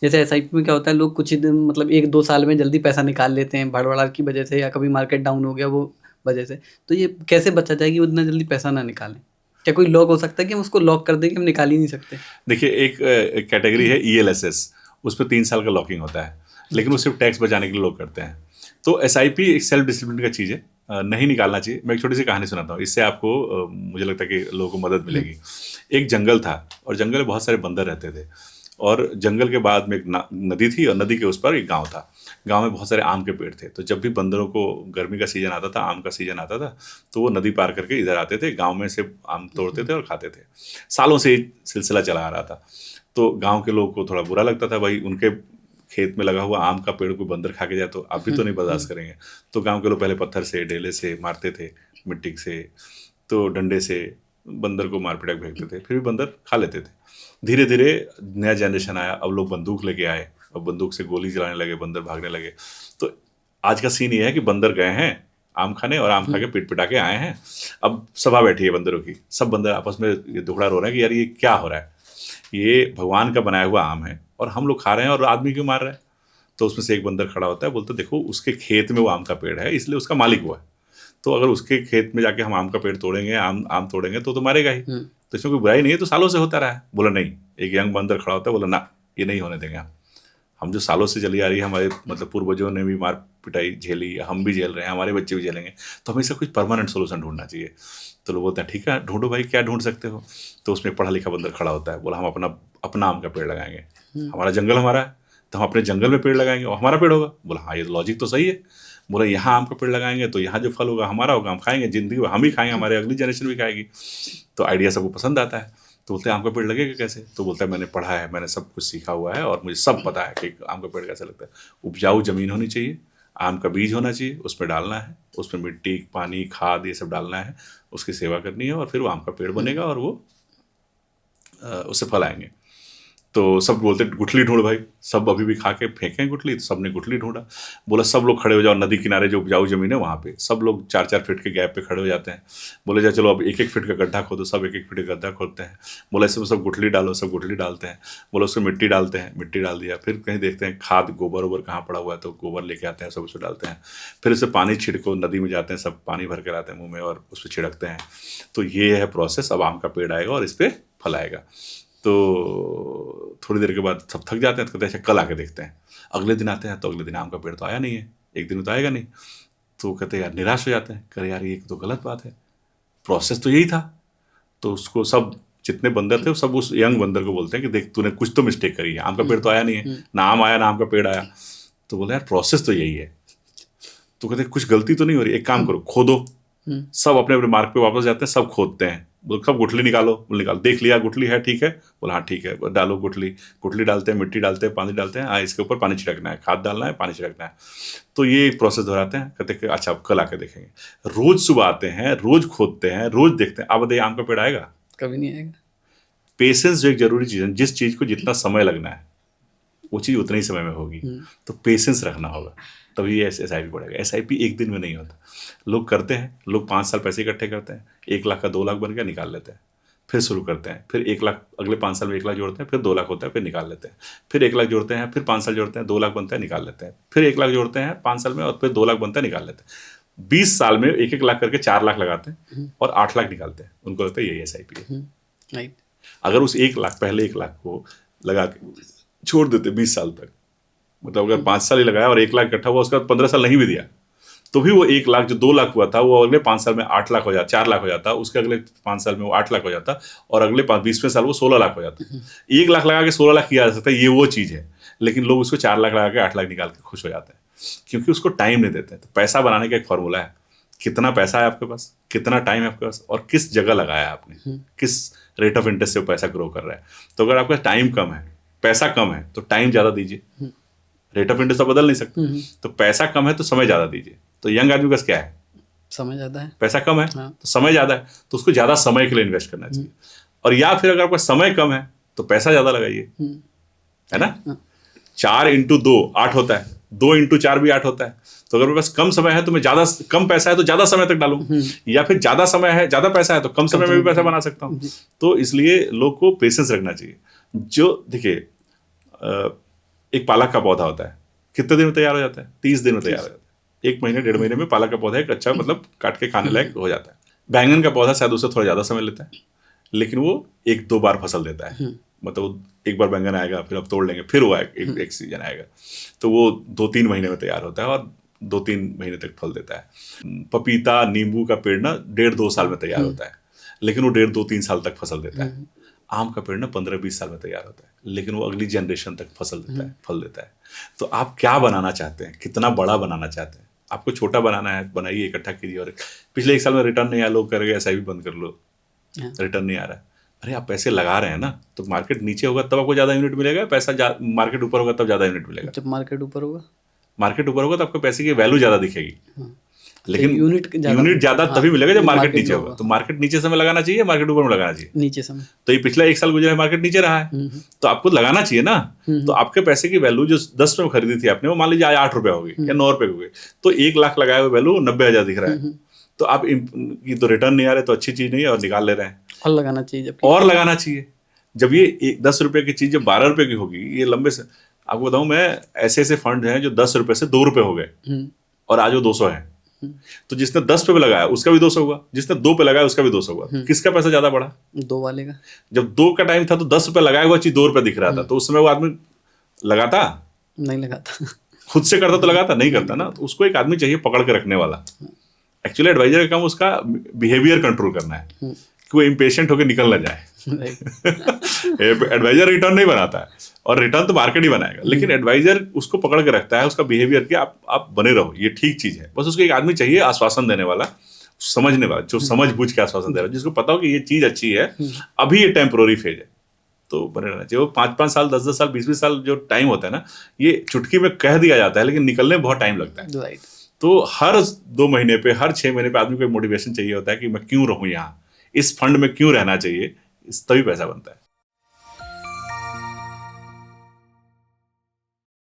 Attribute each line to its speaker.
Speaker 1: जैसे एसआईपी में क्या होता है, लोग कुछ ही दिन मतलब 1-2 साल में जल्दी पैसा निकाल लेते हैं भड़बड़ाहट की वजह से, या कभी मार्केट डाउन हो गया वो वजह से। तो ये कैसे बचा जाए कि वो इतना जल्दी पैसा ना निकालें? क्या कोई लॉक हो सकता है कि हम उसको लॉक कर दें कि हम निकाल ही नहीं सकते?
Speaker 2: देखिए, एक कैटेगरी है ईएलएसएस, उस पे 3 साल का लॉकिंग होता है, लेकिन वो
Speaker 1: अच्छा।
Speaker 2: सिर्फ टैक्स बचाने के लिए लोग करते हैं। तो एसआईपी एक सेल्फ डिसिप्लिन का चीज़ है, नहीं निकालना चाहिए। मैं एक छोटी सी कहानी सुनाता हूँ, इससे आपको मुझे लगता है कि लोगों को मदद
Speaker 1: हुँ,
Speaker 2: मिलेगी। एक जंगल था और जंगल में बहुत सारे बंदर रहते थे, और जंगल के बाद में एक नदी थी, और नदी के उस पर एक गांव था। गांव में बहुत सारे आम के पेड़ थे, तो जब भी बंदरों को गर्मी का सीजन आता था, आम का सीजन आता था, तो वो नदी पार करके इधर आते थे, गांव में से आम तोड़ते थे और खाते थे। सालों से ये सिलसिला चला आ रहा था। तो गांव के लोगों को थोड़ा बुरा लगता था, भाई उनके खेत में लगा हुआ आम का पेड़ कोई बंदर खा के जाए तो आप भी तो नहीं बर्दाश्त करेंगे। तो गांव के लोग पहले पत्थर से, ढेले से मारते थे, मिट्टी से, तो डंडे से बंदर को मार पिटा के फेंकते थे, फिर भी बंदर खा लेते थे। धीरे धीरे नया जनरेशन आया, अब लोग बंदूक लेके आए, अब बंदूक से गोली चलाने लगे, बंदर भागने लगे। तो आज का सीन ये है कि बंदर गए हैं आम खाने, और आम खा के पिट पिटा के आए हैं। अब सभा बैठी है बंदरों की, सब बंदर आपस में ये दुखड़ा रो रहे हैं कि यार ये क्या हो रहा है, ये भगवान का बनाया हुआ आम है और हम लोग खा रहे हैं और आदमी क्यों मार रहे हैं। तो उसमें से एक बंदर खड़ा होता है, बोलता देखो उसके खेत में वो आम का पेड़ है, इसलिए उसका मालिक हुआ है, तो अगर उसके खेत में जाके हम आम का पेड़ तोड़ेंगे, आम आम तोड़ेंगे तो मारेगा ही, तो इसमें कोई बुराई नहीं है, तो सालों से होता रहा है। बोला नहीं। एक यंग बंदर खड़ा होता है, बोला ना, ये नहीं होने देंगे हम जो सालों से चली आ रही है, हमारे मतलब पूर्वजों ने भी मार पिटाई झेली, हम भी झेल रहे हैं, हमारे बच्चे भी झेलेंगे, तो हमें इसका कुछ परमानेंट सोल्यूशन ढूंढना चाहिए। तो लोग बोलते हैं ठीक है ढूंढो भाई, क्या ढूंढ सकते हो। तो उसमें पढ़ा लिखा बंदर खड़ा होता है, बोला हम अपना अपना आम का पेड़ लगाएंगे, हमारा जंगल हमारा है, तो हम अपने जंगल में पेड़ लगाएंगे और हमारा पेड़ होगा। बोला हाँ, ये तो लॉजिक तो सही है। बोला यहाँ आम का पेड़ लगाएंगे तो यहाँ जो फल होगा हमारा होगा, हम खाएंगे, जिंदगी में हम ही खाएंगे, हमारे अगली जनरेशन भी खाएगी। तो आइडिया सबको पसंद आता है। तो बोलते हैं आम का पेड़ लगेगा कैसे, तो बोलता है मैंने पढ़ा है, मैंने सब कुछ सीखा हुआ है और मुझे सब पता है कि आम का पेड़ कैसे लगता है। उपजाऊ जमीन होनी चाहिए, आम का बीज होना चाहिए, उसमें डालना है, उसमें मिट्टी, पानी, खाद ये सब डालना है, उसकी सेवा करनी है, और फिर वो आम का पेड़ बनेगा और वो उससे फल आएंगे। तो सब बोलते गुठली ढूंढ भाई, सब अभी भी खा के फेंकें गुठली, तो सब ने गुठली ढूंढा। बोला सब लोग खड़े हो जाओ, नदी किनारे जो उपजाऊ जमीन है वहाँ पे सब लोग 4-4 फीट के गैप पे खड़े हो जाते हैं। बोले जा चलो अब 1-1 फीट का गड्ढा खोदो, सब 1-1 फीट का गड्ढा खोदते हैं। बोला इसमें सब गुठली डालो, सब गुठली डालते हैं। बोला उसमें मिट्टी डालते हैं, मिट्टी डाल दिया। फिर कहीं देखते हैं खाद गोबर वोबर कहाँ पड़ा हुआ है, तो गोबर लेके आते हैं, सब उसमें डालते हैं। फिर उससे पानी छिड़को, नदी में जाते हैं, सब पानी भर के लाते हैं मुँह में और उस पर छिड़कते हैं। तो ये है प्रोसेस, अब आम का पेड़ आएगा और इस पर फल आएगा। तो थोड़ी देर के बाद सब थक जाते हैं, तो कहते हैं अच्छा कल आके देखते हैं। अगले दिन आते हैं तो अगले दिन आम का पेड़ तो आया नहीं है, एक दिन में तो आएगा नहीं। तो कहते हैं यार, निराश हो जाते हैं, करे यार ये तो गलत बात है, प्रोसेस तो यही था। तो उसको सब जितने बंदर थे वो सब उस यंग बंदर को बोलते हैं कि देख तूने कुछ तो मिस्टेक करी है, आम का पेड़ तो आया नहीं है, ना आम आया ना आम का पेड़ आया। तो बोले यार प्रोसेस तो यही है। तो कहते हैं कुछ गलती तो नहीं हो रही, एक काम करो खोदो। सब अपने अपने मार्ग पे वापस जाते हैं, सब खोदते हैं। बोल सब गुठली निकालो, बोल निकाल, देख लिया गुठली है, ठीक है। बोला हाँ ठीक है, डालो गुठली। गुठली डालते हैं, मिट्टी डालते हैं, पानी डालते हैं, हाँ इसके ऊपर पानी छिड़कना है, खाद डालना है, पानी छिड़कना है। तो ये प्रोसेस दोहराते हैं, कहते हैं अच्छा अब कल आके देखेंगे। रोज सुबह आते हैं, रोज खोदते हैं, रोज देखते हैं, अब बताइए आम का पेड़ आएगा?
Speaker 1: कभी नहीं आएगा।
Speaker 2: पेशेंस जो एक जरूरी चीज़ है, जिस चीज़ को जितना समय लगना है वो चीज़ उतने ही समय में होगी। तो पेशेंस रखना होगा, तभी ये एस आई पी बढ़ेगा। एस आई पी एक दिन में नहीं होता। लोग करते हैं, लोग 5 साल पैसे इकट्ठे करते हैं, 1 लाख का 2 लाख बन गया, निकाल लेते हैं, फिर शुरू करते हैं, फिर 1 लाख, अगले 5 साल में 1 लाख जोड़ते हैं, फिर 2 लाख होता है, फिर निकाल लेते हैं, फिर 1 लाख जोड़ते हैं, फिर 5 साल जोड़ते हैं, 2 लाख बनता है, निकाल लेते हैं, फिर 1 लाख जोड़ते हैं 5 साल में और फिर 2 लाख बनता है, निकाल लेते हैं। 20 साल में 1-1 लाख करके 4 लाख लगाते हैं और 8 लाख निकालते हैं। उनको लगता है यही एस आई पी है।
Speaker 1: राइट।
Speaker 2: अगर उस 1 लाख, पहले 1 लाख को लगा के छोड़ देते 20 साल तक, मतलब अगर 5 साल ही लगाया और 1 लाख इकट्ठा हुआ, उसका 15 साल नहीं भी दिया, तो भी वो 1 लाख जो 2 लाख हुआ था वो अगले 5 साल में 8 लाख हो जाता, 4 लाख हो जाता, उसके अगले 5 साल में वो 8 लाख हो जाता, और अगले 20वें साल वो 16 लाख हो जाता। 1 लाख लगा के 16 लाख किया जा सकता है, ये वो चीज़ है। लेकिन लोग उसको 4 लाख लगा के 8 लाख निकाल के खुश हो जाते हैं, क्योंकि उसको टाइम नहीं देते। तो पैसा बनाने का एक फॉर्मूला है, कितना पैसा है आपके पास, कितना टाइम है आपके पास, और किस जगह लगाया आपने, किस रेट ऑफ इंटरेस्ट से वो पैसा ग्रो कर रहा है। तो अगर आपका टाइम कम है, पैसा कम है, तो टाइम ज़्यादा दीजिए। रेट ऑफ इंटरेस्ट तो बदल नहीं सकते, तो पैसा कम है तो समय ज़्यादा दीजिए। तो यंग आदमी के पास क्या है,
Speaker 1: समय ज़्यादा है,
Speaker 2: पैसा कम है,
Speaker 1: हाँ।
Speaker 2: तो समय ज़्यादा है, तो उसको ज़्यादा समय के लिए इन्वेस्ट करना चाहिए। और या फिर अगर आपका समय कम है तो पैसा ज़्यादा लगाइए, है ना। 4x2 8 होता है, 2x4 भी 8 होता है। तो अगर मेरे पास कम समय है तो मैं ज़्यादा, कम पैसा है तो ज़्यादा समय तक डालूं, या फिर ज़्यादा समय है, ज़्यादा पैसा है तो कम समय में भी पैसा बना सकता हूँ। तो इसलिए लोग को पेशेंस रखना चाहिए। जो देखिए एक पालक का पौधा होता है, कितने दिन में तैयार हो जाता है? 30 दिन में तैयार हो जाता है। 1 महीने 1.5 महीने में पालक का पौधा एक अच्छा मतलब काट के खाने लायक हो जाता है। बैंगन का पौधा शायद उससे थोड़ा ज़्यादा समय लेता है, लेकिन वो 1-2 बार फसल देता है। मतलब एक बार बैंगन आएगा, फिर अब तोड़ लेंगे, फिर वो एक सीजन आएगा, तो वो 2-3 महीने में तैयार होता है और 2-3 महीने तक फल देता है। पपीता, नींबू का पेड़ ना 1.5-2 साल में तैयार होता है, लेकिन वो 1.5-2-3 साल तक फसल देता है। आम का पेड़ ना 15-20 साल में तैयार होता है, लेकिन वो अगली जनरेशन तक फसल देता है, फल देता है। तो आप क्या बनाना चाहते हैं, कितना बड़ा बनाना चाहते हैं? आपको छोटा बनाना है, बनाइए, इकट्ठा कीजिए। और पिछले 1 साल में रिटर्न नहीं आया, लोग करेंगे SIP बंद कर लो, रिटर्न नहीं आ रहा है। अरे आप पैसे लगा रहे हैं ना, तो मार्केट नीचे होगा तब आपको ज़्यादा यूनिट मिलेगा, पैसा मार्केट ऊपर होगा तब ज़्यादा यूनिट मिलेगा।
Speaker 1: जब मार्केट ऊपर होगा,
Speaker 2: मार्केट ऊपर होगा तो आपको पैसे की वैल्यू ज़्यादा दिखेगी। लेकिन
Speaker 1: यूनिट
Speaker 2: यूनिट ज़्यादा तभी मिलेगा जब मार्केट नीचे होगा। तो मार्केट नीचे समय लगाना चाहिए, मार्केट ऊपर में लगाना चाहिए?
Speaker 1: नीचे समय।
Speaker 2: तो ये पिछला 1 साल गुजरा है, मार्केट नीचे रहा है, तो आपको लगाना चाहिए ना। तो आपके पैसे की वैल्यू जो 10 रुपये में खरीदी थी आपने, वो मान लीजिए आज 8 रुपये हो गई या 9 रुपये हो गई, तो 1 लाख लगाए हुए वैल्यू 90,000 दिख रहा है। तो आप ये तो रिटर्न नहीं आ रहे, तो अच्छी चीज़ नहीं है और निकाल ले रहे हैं।
Speaker 1: और लगाना चाहिए,
Speaker 2: और लगाना चाहिए। जब ये 10 रुपये की चीज़ जब 12 रुपये की होगी, ये लंबे से आपको बताऊं मैं, ऐसे ऐसे फंड हैं जो 10 रुपये से 2 रुपये हो गए और आज वो 200 है। तो जिसने 10 पे लगाया उसका भी 200 हुआ, जिसने 2 पे लगाया उसका भी 200 हुआ। किसका पैसा ज्यादा बढ़ा?
Speaker 1: 2 वाले का।
Speaker 2: जब 2 का टाइम था तो 10 रुपये लगाया हुआ चीज 2 रुपये दिख रहा था, तो उस समय वो आदमी लगाता?
Speaker 1: नहीं लगाता।
Speaker 2: खुद से करता तो लगाता? नहीं करता ना। तो उसको एक आदमी चाहिए पकड़ के रखने वाला। एक्चुअली एडवाइजर का काम उसका बिहेवियर कंट्रोल करना है कि वो इम्पेशेंट होकर निकल ना जाए। एडवाइजर रिटर्न नहीं बनाता है, और रिटर्न तो मार्केट ही बनाएगा, लेकिन एडवाइजर उसको पकड़ के रखता है, उसका बिहेवियर कि आप बने रहो, ये ठीक चीज है। बस उसको एक आदमी चाहिए आश्वासन देने वाला, समझने वाला, जो समझ बूझ के आश्वासन दे रहा है, जिसको पता हो कि ये चीज अच्छी है, अभी ये टेम्पोररी फेज है, तो बने रहना चाहिए। वो 5-5 साल, 10-10 साल, 20-20 साल जो टाइम होता है ना, ये चुटकी में कह दिया जाता है, लेकिन निकलने में बहुत टाइम लगता है। तो हर 2 महीने पे, हर 6 महीने पे आदमी को मोटिवेशन चाहिए होता है कि मैं क्यों रहूं यहाँ, इस फंड में क्यों रहना चाहिए, तभी पैसा बनता है।